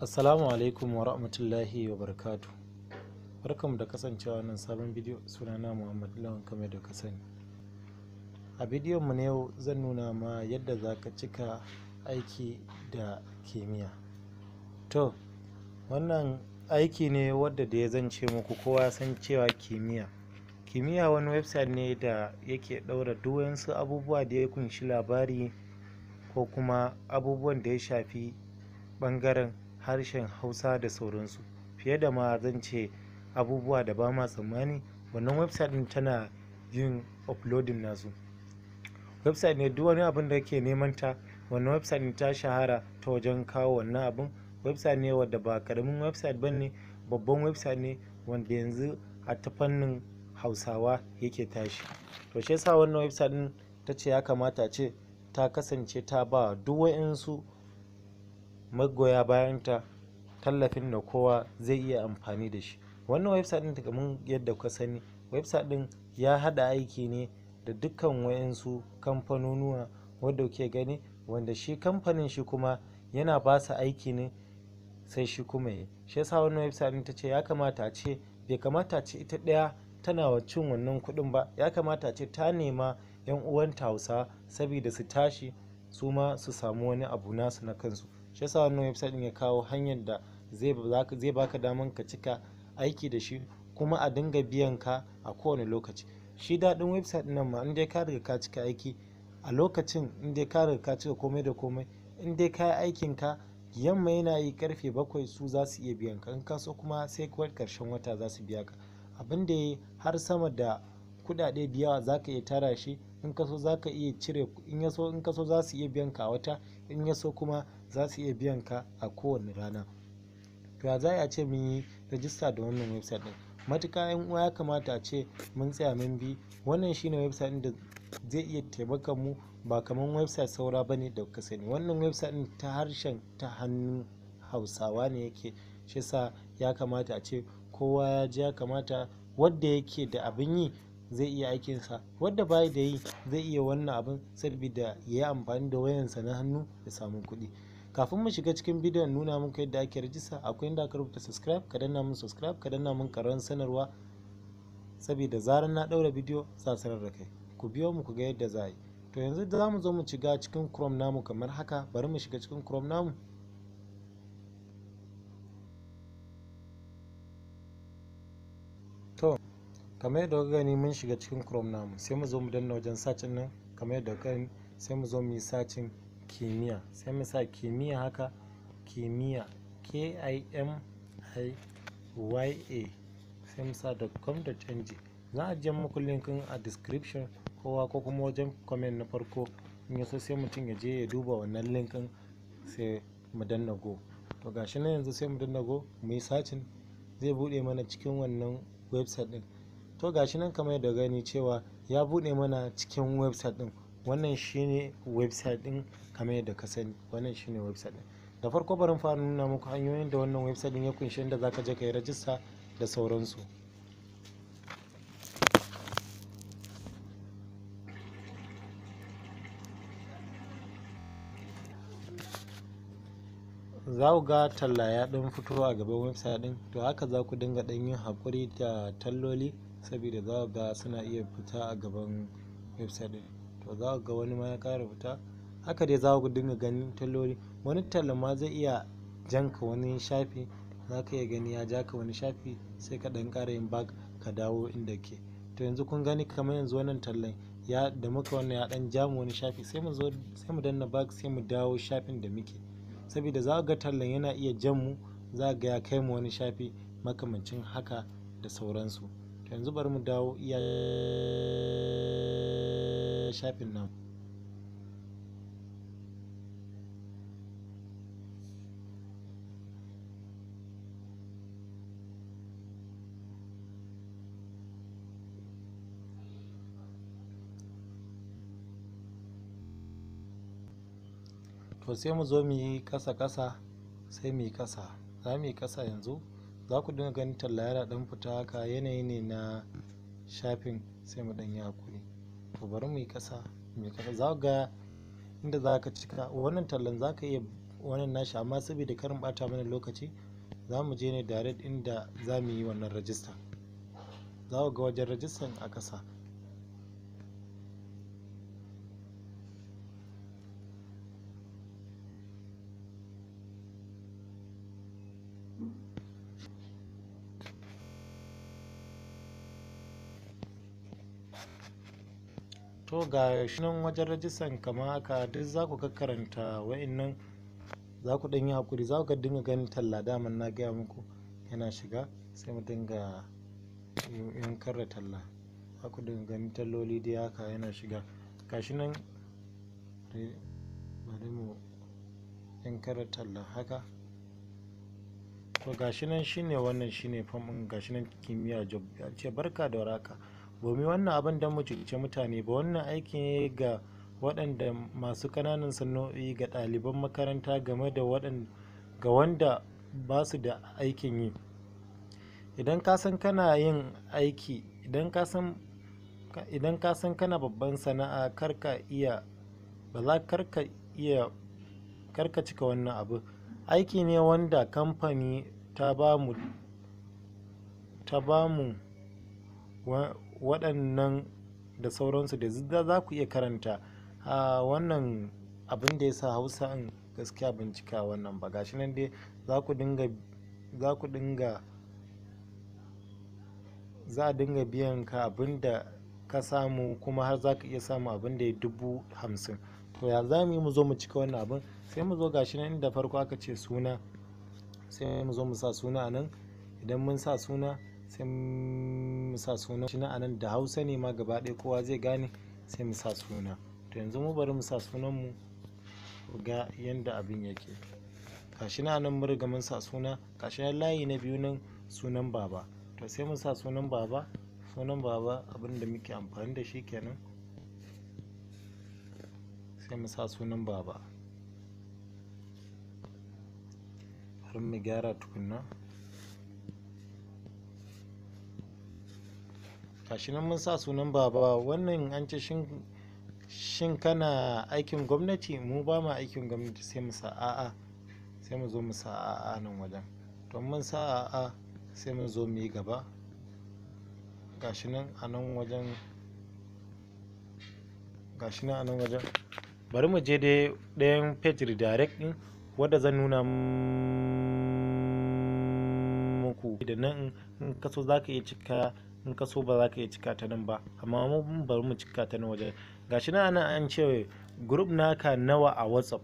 Assalamu alaikum wa rahmatullahi wa barakatu. Barkanmu da kasancewa wannan sabon bidiyo. Sunana Muhammad Lawan, kamar da ka sani. A bidiyon mu na yau zan nuna ma yadda za ka cika aiki da kimiya. To, wannan aiki ne wadda da ya zance muku kowa san cewa kimiya wani website ne da yake ɗaura duk wasu abubuwa da ya kunshi labari ko kuma abubuwan da ya shafi ɓangaren harshen Hausa da sauransu, fiye da ma zan ce abubuwa da ba ma tsammani. Wannan website din tana yin uploading nasu. Website ne duk wani abin da ke neman ta, wannan website ne ta shahara ta wajen kawo wannan abin. Website ne wadda ba karamin website bane, babban website ne wanda yanzu a ta fannin Hausawa yake tashi. To shi yasa wannan website din ta ce ya kamata ce ta kasance ta ba duk wayansu magoya bayanta tallafin da kowa zai iya amfani da shi. Wannan website din kamar yadda kuka sani, website din ya hada aiki ne da dukkan wayansu kamfanonuwa wanda kuke gani, wanda shi kamfanin shi kuma yana ba su aiki ne sai shi kuma yi. Shi yasa wannan website din ta ce ya kamata ce bai kamata ce ita ɗaya tana cin wannan kuɗin ba, ya kamata ce ta nema 'yan uwanta Hausa saboda su tashi su ma su samu wani abu nasu na kansu. Shi yasa wannan website din ya kawo hanyar da zai baka daman ka cika aiki da shi kuma a dinga biyan ka a kowane lokaci. Shi daɗin website din nan ma in dai ka riga ka cika aiki a lokacin, in dai ka riga ka cika komai da komai, in dai ka yi aikin ka yamma yana yi karfe 7 su za su iya biyan ka. In ka so kuma sai kawai karshen wata za su biya ka. Abin da ya har sama da kuɗaɗe da yawa za ka iya tara shi. In ka so za ka iya cire, in ka so za su iya biyan ka a wata, in ya so kuma za su iya biyan ka a kowane rana. To ya za a ce mun yi rajista da wannan website din? Matuƙa 'yan uwa ya kamata a ce mun tsaya mun bi. Wannan shine website din da zai iya taimakon mu, ba kamar website saura bane da kuka sani. Wannan website din ta harshen ta hannun Hausawa ne yake. Shi yasa ya kamata a ce kowa ya ji, ya kamata wanda yake da abin yi zai iya aikinsa, wadda bayi da yi zai iya wannan abin saboda ya yi amfani da wayansa na hannu ya samu kuɗi. Kafin mu shiga cikin bidiyon nuna muku yadda ake rajista, akwai inda aka rubuta subscribe, ka danna mun subscribe, ka danna mun ƙararrawar sanarwa saboda zarar na ɗaura bidiyo za sanar da kai. Ku biyo mu ku ga yadda za a yi. To yanzu za mu zo mu shiga cikin Chrome namu kamar haka. Bari mu shiga cikin Chrome namu. To kamar yadda kuka gani mun shiga cikin Chrome namu, sai mu zo mu danna wajen search nan kamar yadda kuka gani, sai mu zo mu yi searching kimiya, sai mu sa kimiya haka, kimiya KIMIYA, sai mu sa .com.ng. za a je muku linkin a description kowa ko kuma wajen comment na farko. In yaso sai mutum ya je ya duba wannan linkin sai mu danna go. To gashi nan yanzu sai mu danna go mu yi searching, zai bude mana cikin wannan website din. To gashi nan kamar yadda gani cewa ya bude mana cikin website din. Wannan shine website din kamar yadda ka sani. Wannan shine website din. Da farko bari mu fara nuna muku hanyoyin da wannan website din ya kunshi, inda zaka je ka yi rajista da sauransu. Za ku ga talla ya ɗan fito a gaban website din. To haka za ku dinga ɗan yin haƙuri da talloli saboda za ku ga suna iya fita a gaban website din. To za ku ga wani ma ya ƙara fita. Haka dai za ku dinga ganin talloli. Wani talla ma zai iya janka wani shafi, za ka iya gani ya ja ka wani shafi sai ka ɗan ƙara yin back ka dawo inda ke. To yanzu kun gani kamar yanzu wannan tallan ya da muka wannan ya ɗan ja mu wani shafi, sai mu zo sai mu danna back sai mu dawo shafin da muke. Saboda za ga tallan yana iya jan mu, za ga ya kai mu wani shafi makamancin haka da sauransu. To yanzu bari mu dawo iya shafin nan. To sai mu zo mu yi ƙasa sai mu yi ƙasa. Za mu yi ƙasa yanzu. Za ku dinga ganin talla yana ɗan fita haka, yanayi ne na shafin, sai mu ɗan yi hakuri. To bari mu yi ƙasa, za ku ga inda za ka cika wannan tallan. Za ka iya wannan nashi, amma saboda karin bata mana lokaci za mu je ne direct inda za mu yi wannan rajista. Za ku ga wajen rajistan a ƙasa. To ga shi nan wajen rajistan kamar haka, duk za ku karanta wa'innan, za ku ɗan yi hakuri, za ku dinga ganin talla, daman na gaya muku yana shiga, sai mu dinga yankar da talla. Za ku dinga ganin talloli dai haka yana shiga. Ga shi nan bari mu yankar da talla haka. To ga shi nan shine wannan shine fam ɗin, ga shi nan kimiyya job. Ya ce barka da warhaka. Domin wannan abin da mu cuce mutane ba, wannan aiki ne ga waɗanda masu ƙananan sana'o'i, ga ɗaliban makaranta, game da ga wanda ba su da aikin yi. Idan ka san kana yin aiki, idan ka san kana babban sana'a, karka cika wannan abu. Aiki ne wanda kamfani ta ba mu waɗannan da sauransu, da za ku iya karanta a wannan abin da ya sa Hausa in gaskiya bincika wannan ba. Gashi nan dai za a dinga biyan ka abin da ka samu, kuma har za ka iya samu abin da ya 50,000. to ya za mu yi mu zo mu cika wannan abin? Sai mu zo gashi nan inda farko aka ce suna, sai mu zo mu sa suna a nan. Idan mun sa suna, sai mu sa suna shi na anan, da Hausa ne ma gaba ɗaya kowa zai gane, sai mu sa suna. To yanzu mu bari mu sa sunan mu ga yanda abin yake. Gashi na nan mun riga mun sa suna, gashi nan layi na biyu nan sunan baba. To sai mu sa sunan baba. Sunan baba abin da muke amfani da shi kenan. Sai mu sa sunan baba. Har mu gyara tukunna. Gashi nan mun sa sunan baba. Wannan an ce shin kana aikin gwamnati? Mu ba ma aikin gwamnati. Sai mu sa a'a. Sai mu zo mu sa a'a nan wajen. To mun sa a'a, sai mu zo mu yi gaba. Gashi nan a nan wajen. Gashi nan a nan wajen. Bari mu je dai ɗayan page redirect ɗin, wadda zan nuna muku da nan. In ka so za ka iya cika, in ka so ba za ka iya cika ta nan ba, amma mun bari mu cika ta nan wajen. Gashi nan an ce group naka nawa a WhatsApp.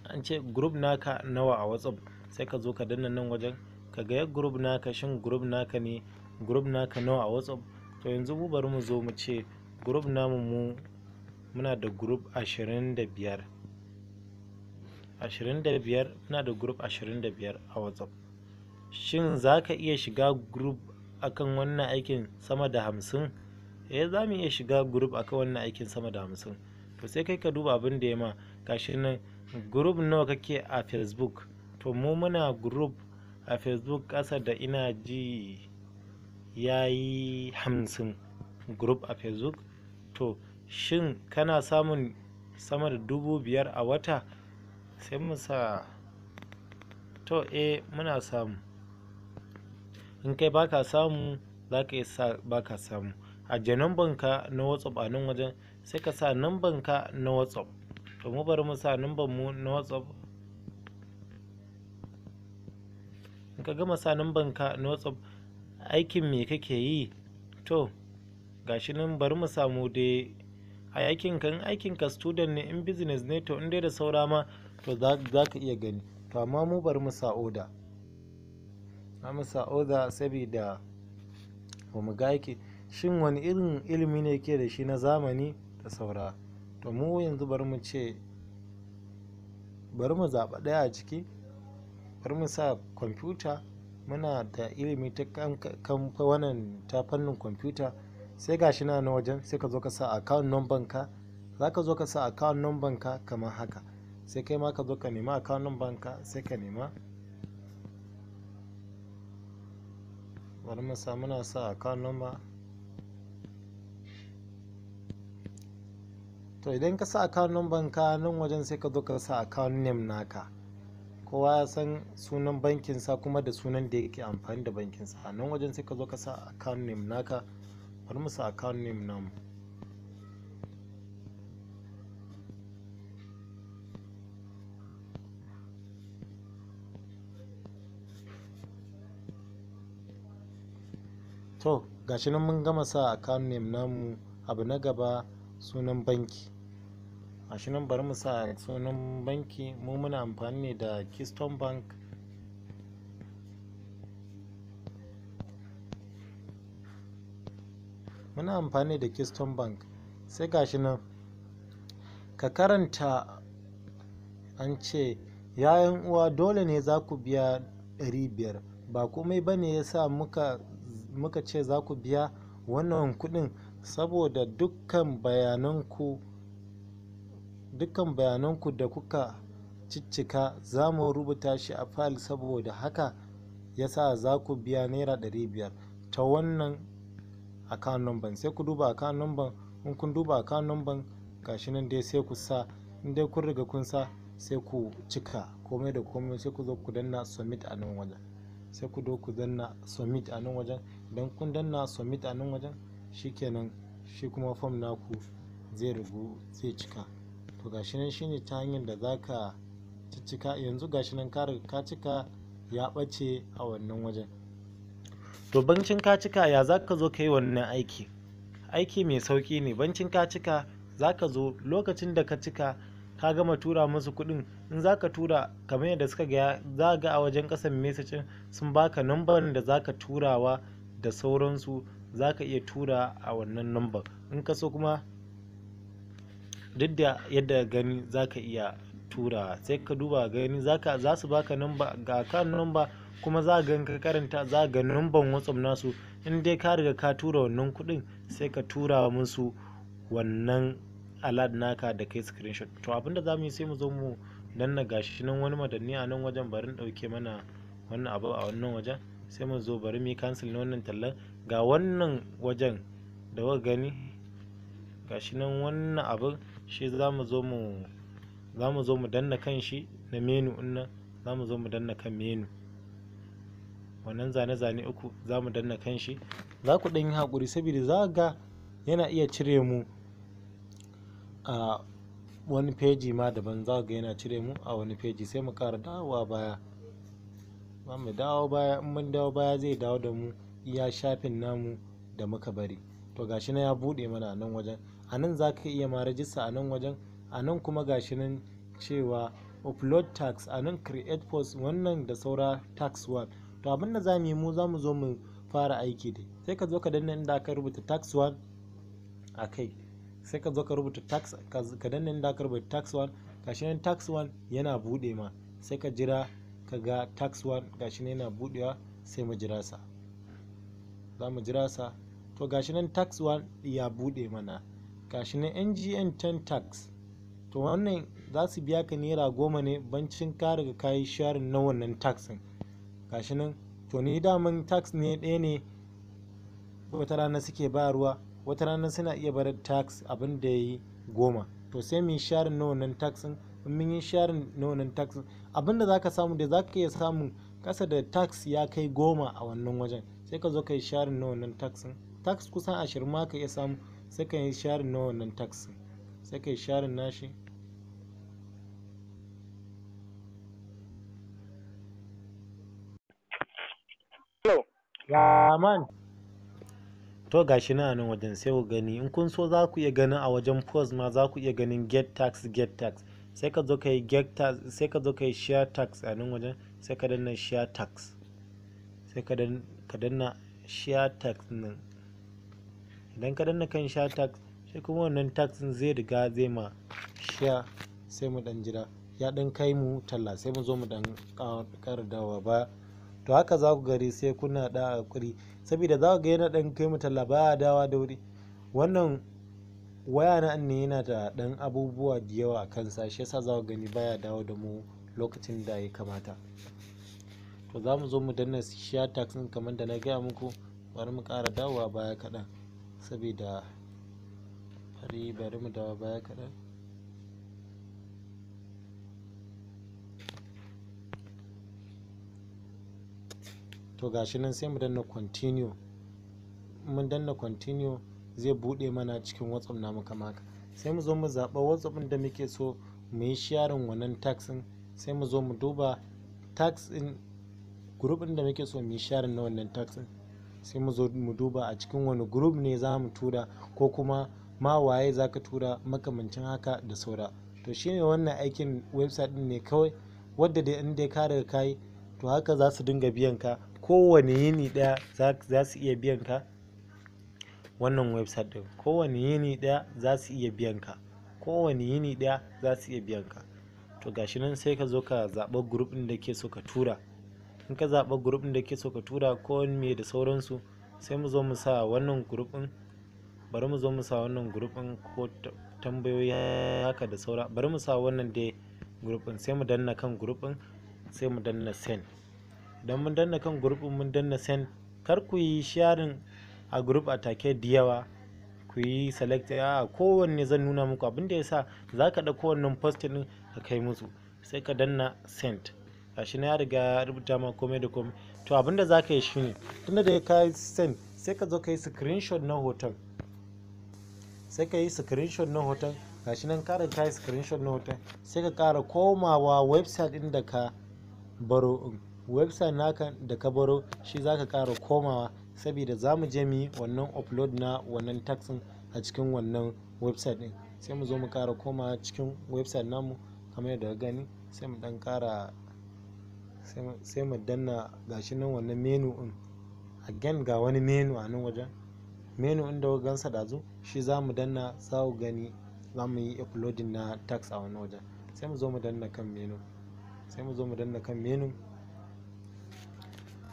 An ce group naka nawa a WhatsApp. Sai ka zo ka danna nan wajen, ka ga group naka, shin group naka ne, group naka nawa a WhatsApp. To yanzu mu bari mu zo mu ce group namu muna da group 25. Muna da group 25 a WhatsApp. Shin za ka iya shiga group akan wannan aikin sama da 50? Za mu iya shiga group akan wannan aikin sama da 50. To sai kai ka duba abin da ya ma. Gashi nan group nawa kake a Facebook? To mu muna group a Facebook ƙasa da ina ji yayi 50 group a Facebook. To shin kana samun sama da 5,000 a wata? Sai mu sa to muna samu. In kai baka samu, za ka iya sa baka samu. Ajiye numban ka na WhatsApp a nan wajen, sai ka sa numban ka na WhatsApp. To mu bari mu sa numban mu na WhatsApp. In ka gama sa numban ka na WhatsApp, aikin me kake yi? To gashi nan bari mu samu dai a aikin ka student ne, in business ne, to in dai da saura ma, to za ka iya gani. To amma mu bari mu sa order. Mu sa order saboda ba mu ga aiki shin wani irin ilimi ne ke da shi na zamani da saura. To mu yanzu bari mu ce, bari mu zaɓa ɗaya a ciki. Bari mu sa kwamfuta. Muna da ilimi ta wannan ta fannin kwamfuta. Sai gashi na wajen, sai ka zo ka sa account number ka. Za ka zo ka sa account number ka kamar haka. Sai kai ma ka zo ka nema account number ka, sai ka nema. Bari mu sa, muna sa account number. To idan ka sa account number ka nan wajen sai ka zo ka sa account name naka. Kowa ya san sunan bankinsa kuma da sunan da yake amfani da bankinsa. A nan wajen sai ka zo ka sa account name naka. Bari mu sa account name namu. To gashi nan mun gama sa account name namu. Abu na gaba sunan banki. Gashi nan bari mu sa sunan banki. Mu muna amfani ne da Keystone Bank. Muna amfani da Keystone Bank. Sai gashi nan ka karanta, an ce yayan uwa dole ne za ku biya 500. Ba komai bane yasa muka ce za ku biya wannan kuɗin, saboda dukkan bayananku da kuka ciccika za mu rubuta shi a file, saboda haka yasa za ku biya naira 500 ta wannan account number. Sai ku duba account number. In kun duba account number gashi nan dai sai ku sa, in dai kun riga kun sa sai ku cika komai da komai, sai ku zo ku danna submit a nan wajen. Sai ku zo ku danna submit a nan wajen. Idan kun danna submit a nan wajen, shikenan shi kuma form naku zai cika. To gashi nan shine ta hanyar da zaka cika. Yanzu gashi nan ka riga ka cika, ya ɓace a wannan wajen. To bancin ka cika, ya zaka zo ka yi wannan aiki mai sauki ne. Bancin ka cika, zaka zo lokacin da ka cika ka gama tura musu kuɗin, in zaka tura kamar yadda suka ga, za ga a wajen ƙasan message sun baka number da zaka turawa da sauransu. Zaka iya tura a wannan number. In ka so kuma duk da yadda gani zaka iya tura, sai ka duba gani za su baka number ga account number, kuma za ga ka karanta za ga number WhatsApp nasu. In dai ka riga ka tura wannan kuɗin, sai ka tura musu wannan alert naka da kai screenshot. To abinda za mu yi, sai mu zo mu danna gashi nan wani madanni a nan wajen. Bari in ɗauke mana wannan abu a wannan wajen. Sai mu zo bari mu yi cancel na wannan tallan. Ga wannan wajen da kuka gani gashi nan, wannan abu shi za mu zo mu danna kan shi na menu ɗin nan. Za mu zo mu danna kan menu, wannan zane-zane uku za mu danna kan shi. Za ku ɗan yi haƙuri saboda za ga yana iya cire mu a wani peji ma daban. Za ga yana cire mu a wani peji. Sai mu ƙara dawowa baya. Za mu dawo baya. In mun dawo baya zai dawo da mu iya shafin namu da muka bari. To gashi nan ya buɗe mana a nan wajen. A nan za ka iya ma rajista a nan wajen. A nan kuma gashi nan cewa upload tax, a nan create post, wannan da saura tax 1. To abinda za mu yi, mu za mu zo mu fara aiki dai. Sai ka zo ka danna inda aka rubuta tax 1 a kai. Sai ka zo ka rubuta tax, ka danna inda aka rubuta tax 1. Gashi nan tax 1 yana buɗe ma. Sai ka jira ka ga tax 1 gashi nan yana buɗewa. Sai mu jira sa. Za mu jira sa. To gashi nan tax 1 ya buɗe mana. Gashi nan NGN 10 tax. To wannan za su biya ka naira 10 ne bancin ka riga ka yi sharing na wannan tax ɗin. Gashi nan. To ni daman tax ne ɗaya ne wata rana suke bayarwa, wata rana suna iya bar tax abin da ya yi 10. To sai mu yi sharing na wannan tax ɗin. In mun yi sharing na wannan tax ɗin, abin da za ka samu da za ka iya samun ƙasa da tax ya kai 10 a wannan wajen. Sai ka zo ka yi sharing na wannan tax ɗin. Tax kusan 20 ma ka iya samu. Sai ka yi sharing na wannan tax ɗin. Sai ka yi sharing nashi. Ya man. To gashi nan wajen sai ku gani. In kun so za ku iya ganin a wajen post ma za ku iya ganin get tax. Sai ka zo ka yi get tax, sai ka zo ka yi share tax a nan wajen. Sai ka danna share tax. Sai ka danna share tax nan. Idan ka danna kan share tax, sai kuma wannan tax zai riga zai ma share. Sai mu dan jira ya dan kai mu talla. Sai mu zo mu dan ƙara dawowa baya. To haka za ku gari sai kuna da hakuri, saboda za ku ga yana dan kai mu talla baya dawa da wuri. Wannan waya na ne yana da dan abubuwa da yawa a kansa, shi yasa za ku gani baya dawo da mu lokacin da ya kamata. To za mu zo mu danna share tax din kamar da na gaya muku. Bari mu ƙara dawowa baya kaɗan saboda bari mu dawo baya kaɗan. To gashi nan sai mu danna continue. Mun danna continue zai bude mana cikin WhatsApp namu kamar haka. Sai mu zo mu zaɓa WhatsApp ɗin da muke so mu yi sharing wannan tax ɗin. Sai mu zo mu duba tax ɗin group ɗin da muke so mu yi sharing na wannan tax ɗin. Sai mu zo mu duba a cikin wani group ne za mu tura, ko kuma ma waye za ka tura, makamancin haka da saura. To shine wannan aikin website ɗin ne kawai, wadda dai in dai ka riga kai to haka za su dinga biyan ka kowane yini ɗaya. Za su iya biyan ka wannan website ɗin kowane yini ɗaya, za su iya biyan ka kowane yini ɗaya, za su iya biyan ka. To gashi nan sai ka zo ka zaɓa group ɗin da ke so ka tura. In ka zaɓa group ɗin da ke so ka tura ko me da sauransu, sai mu zo mu sa wannan group ɗin. Bari mu zo mu sa wannan group ɗin, ko tambayoyi haka da saura. Bari mu sa wannan dai group ɗin. Sai mu danna kan group ɗin, sai mu danna send. Idan mun danna kan group ɗin mun danna send, kar ku yi sharing a group a take da yawa, ku yi select. A kowanne zan nuna muku abin da yasa za ka ɗauko wannan post ɗin ka kai musu. Sai ka danna send. Gashi na ya riga ya rubuta ma komai da komai. To abin da za ka yi shine, tunda da ka yi send, sai ka zo ka yi screenshot na hoton. Sai ka yi screenshot na hoton. Gashi nan ka riga ka yi screenshot na hoton. Sai ka ƙara komawa website ɗin da ka baro. Website naka da ka baro shi za ka ƙara komawa, saboda za mu je mu yi wannan upload na wannan tax a cikin wannan website ɗin. Sai mu zo mu ƙara komawa cikin website namu kamar yadda ka gani. Sai mu ɗan ƙara, sai mu danna gashi nan wannan menu ɗin. Again ga wani menu a nan wajen. Menu ɗin da kuka gansa ɗazu, shi za mu danna, za ku gani za mu yi uploading na tax a wani wajen. Sai mu zo mu danna kan menu. Sai mu zo mu danna kan menu.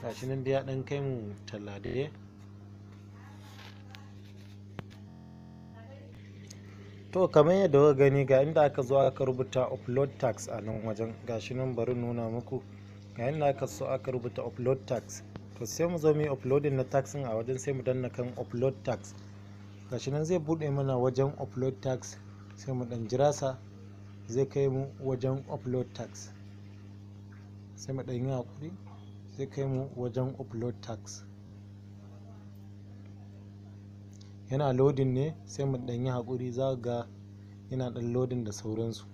Gashi nan dai ya ɗan kai mu talla dai. To kamar yadda kuka gani, ga inda aka zo aka rubuta upload tax a nan wajen. Gashi nan bari nuna muku. Ga inda aka so aka rubuta upload tax. To sai mu zo mu yi uploading na tax a wajen. Sai mu danna kan upload tax. Gashi nan zai buɗe mana wajen upload tax. Sai mu ɗan jira sa, zai kai mu wajen upload tax. Sai mu ɗan yi haƙuri, zai kai mu wajen upload tax. Yana loading ne, sai mu ɗan yi haƙuri, za ga yana ɗan loading da sauransu.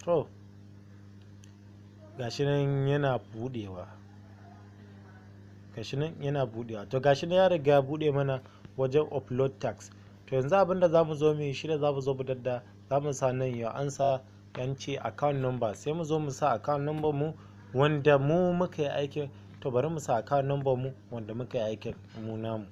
To gashi nan yana buɗewa. Gashi nan yana buɗewa. To gashi nan ya riga ya buɗe mana wajen upload tax. To yanzu abinda za mu zo mu yi shi da za mu zo mu dadda, za mu sa nan ya ansa yanci account number. Sai mu zo mu sa account number mu wanda mu muka yi aikin. To bari mu sa account number mu wanda muka yi aikin mu namu.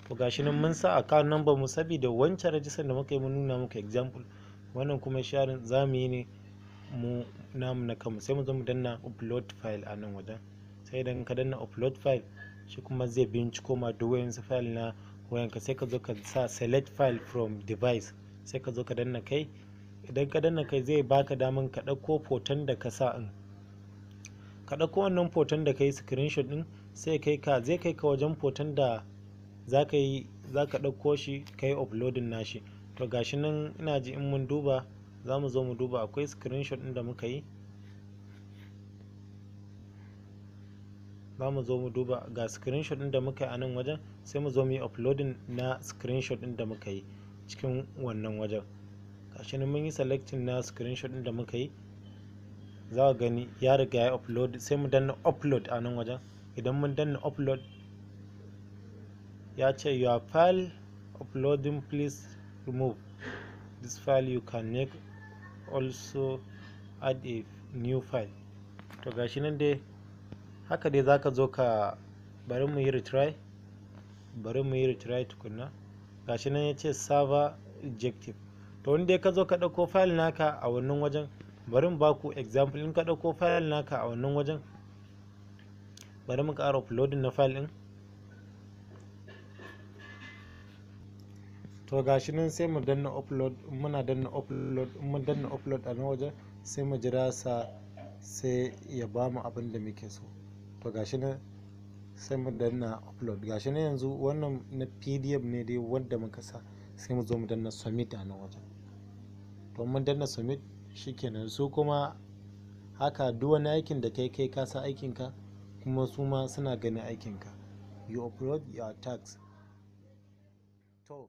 To gashi nan mun sa account number mu, saboda wancan rajistar da muka yi mun nuna muka example. Wannan kuma sharing za mu yi ne mu namu na kanmu. Sai mu zo mu danna upload file a nan wajen. Sai idan ka danna upload file, shi kuma zai binciko ma duk wayansu file na wayanka. Sai ka zo ka sa select file from device. Sai ka zo ka danna kai. Idan ka danna kai zai baka daman ka ɗauko hoton da ka sa in. Ka ɗauko wannan hoton da ka yi screenshot ɗin, sai zai kai ka wajen hoton da za ka ɗauko shi ka yi uploading nashi. To gashi nan ina ji in mun duba, za mu zo mu duba akwai screenshot ɗin da muka yi. Za mu zo mu duba ga screenshot ɗin da muka yi a nan wajen. Sai mu zo mu yi uploading na screenshot ɗin da muka yi cikin wannan wajen. Gashi nan mun yi selecting na screenshot ɗin da muka yi. Za ka gani ya riga ya upload. Sai mu danna upload a nan wajen. Idan mun danna upload, ya ce your file uploading, please remove this file. You can also add a new file. To gashi nan dai haka dai zaka zo ka, bari mu yi retry tukunna. Gashi nan ya ce server rejected. To wanda ka zo ka ɗauko file naka a wannan wajen, bari mu baku example. In ka ɗauko file naka a wannan wajen, bari mu ƙara uploading na file ɗin. To gashi nan sai mu danna upload. Muna danna upload, mun danna upload a nan wajen sai mu jira sa sai ya bamu abin da muke so. To gashi nan sai mu danna upload. Gashi nan yanzu wannan na PDF ne dai wanda muka sa, sai mu zo mu danna submit a nan wajen. To mun danna submit shikenan. Su kuma haka duk wani aikin da kai ka sa aikinka, kuma su ma suna ganin aikinka. You upload your tax. To